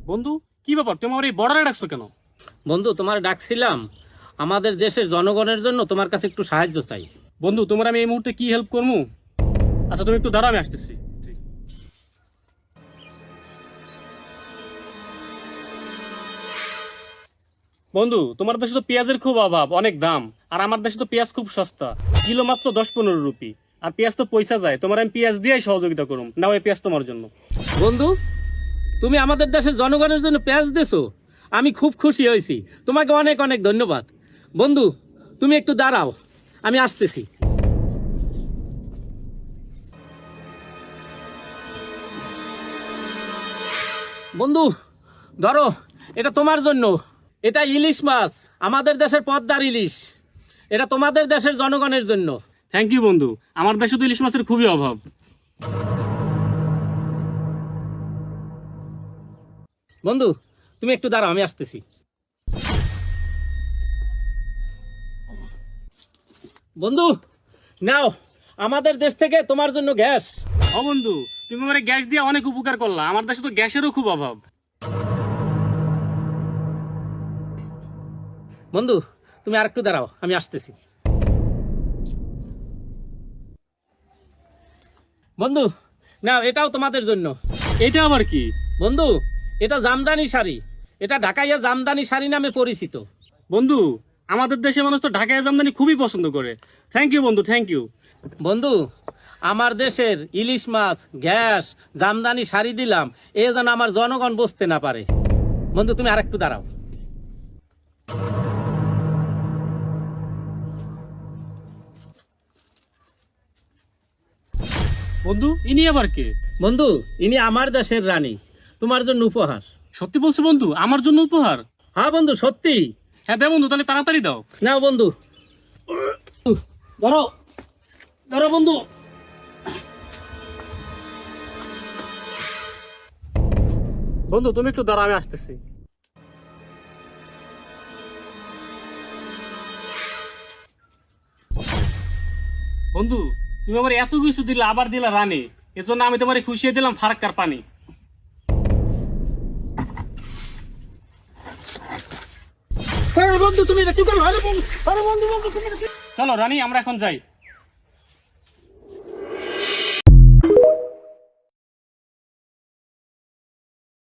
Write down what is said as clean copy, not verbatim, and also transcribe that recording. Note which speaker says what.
Speaker 1: বন্ধু, কি ব্যাপার, তুমি আমার এই বর্ডারে ডাকছো কেন?
Speaker 2: বন্ধু, তোমার ডাকছিলাম আমাদের দেশের জনগণের জন্য তোমার কাছে একটু সাহায্য চাই।
Speaker 1: বন্ধু, তোমার আমি এই মুহূর্তে কি হেল্প করবো? আচ্ছা, তুমি একটু দাঁড়াও, আমি আসতেছি। বন্ধু, তোমার দেশে তো পেঁয়াজের খুব অভাব, অনেক দাম। আর আমার দেশে তো পেঁয়াজ খুব সস্তা, কিলো মাত্র 10-15 রুপি। আর পেঁয়াজ তো পয়সা যায়, তোমার আমি পেঁয়াজ দিয়েই সহযোগিতা করুম। নাও এই পেঁয়াজ তোমার জন্য।
Speaker 2: বন্ধু, তুমি আমাদের দেশের জনগণের জন্য পেঁয়াজ দিছো, আমি খুব খুশি হয়েছি। তোমাকে অনেক অনেক ধন্যবাদ। বন্ধু, তুমি একটু দাঁড়াও, আমি আসতেছি। বন্ধু, ধরো, এটা তোমার জন্য। এটা ইলিশ মাছ, আমাদের দেশের পদ্মার ইলিশ। এটা তোমাদের দেশের জনগণের জন্য।
Speaker 1: থ্যাংক ইউ বন্ধু, আমার দেশে তো ইলিশ মাছের খুবই অভাব।
Speaker 2: বন্ধু, তুমি একটু দাঁড়াও, আমি আসতেছি। বন্ধু, নাও আমাদের দেশ থেকে তোমার জন্য গ্যাস।
Speaker 1: ও বন্ধু, তুমি আমার গ্যাস দিয়ে অনেক উপকার করলা, আমার দেশে তো গ্যাসেরও খুব অভাব।
Speaker 2: বন্ধু, তুমি আর একটু দাঁড়াও, আমি আসতেছি। বন্ধু, নাও, এটাও তোমাদের জন্য।
Speaker 1: এটা আবার কি?
Speaker 2: বন্ধু, এটা জামদানি শাড়ি। এটা ঢাকাইয়া জামদানি শাড়ি নামে পরিচিত।
Speaker 1: বন্ধু, আমাদের দেশের মানুষ তো ঢাকায় জামদানি খুবই পছন্দ করে। থ্যাংক ইউ বন্ধু, থ্যাংক ইউ।
Speaker 2: বন্ধু, আমার দেশের ইলিশ মাছ, গ্যাস, জামদানি শাড়ি দিলাম, এ যেন আমার জনগণ বুঝতে না পারে। বন্ধু, তুমি আর একটু দাঁড়াও।
Speaker 1: বন্ধু, ইনি আবার কে?
Speaker 2: বন্ধু, ইনি আমার দেশের রানী, তোমার জন্য উপহার।
Speaker 1: সত্যি বলছো বন্ধু, আমার জন্য উপহার?
Speaker 2: হ্যাঁ বন্ধু, সত্যি।
Speaker 1: হ্যাঁ দে বন্ধু, তাহলে তাড়াতাড়ি দাও।
Speaker 2: নাও বন্ধু, ধরো ধরো বন্ধু।
Speaker 1: বন্ধু, তুমি একটু দাঁড়াও, আমি আসতেছি। বন্ধু, তুমি আমার এত কিছু দিলে, আবার দিলা রানী। এজন্য আমি তোমার খুশিয়ে দিলাম ফারাক্কার পানি।
Speaker 2: বন্ধু, তুমি এটা কি করলো? আরে বন্ধু, আরে বন্ধু, বন্ধু, তুমি এটা কি-
Speaker 1: চলো রানী, আমরা এখন যাই।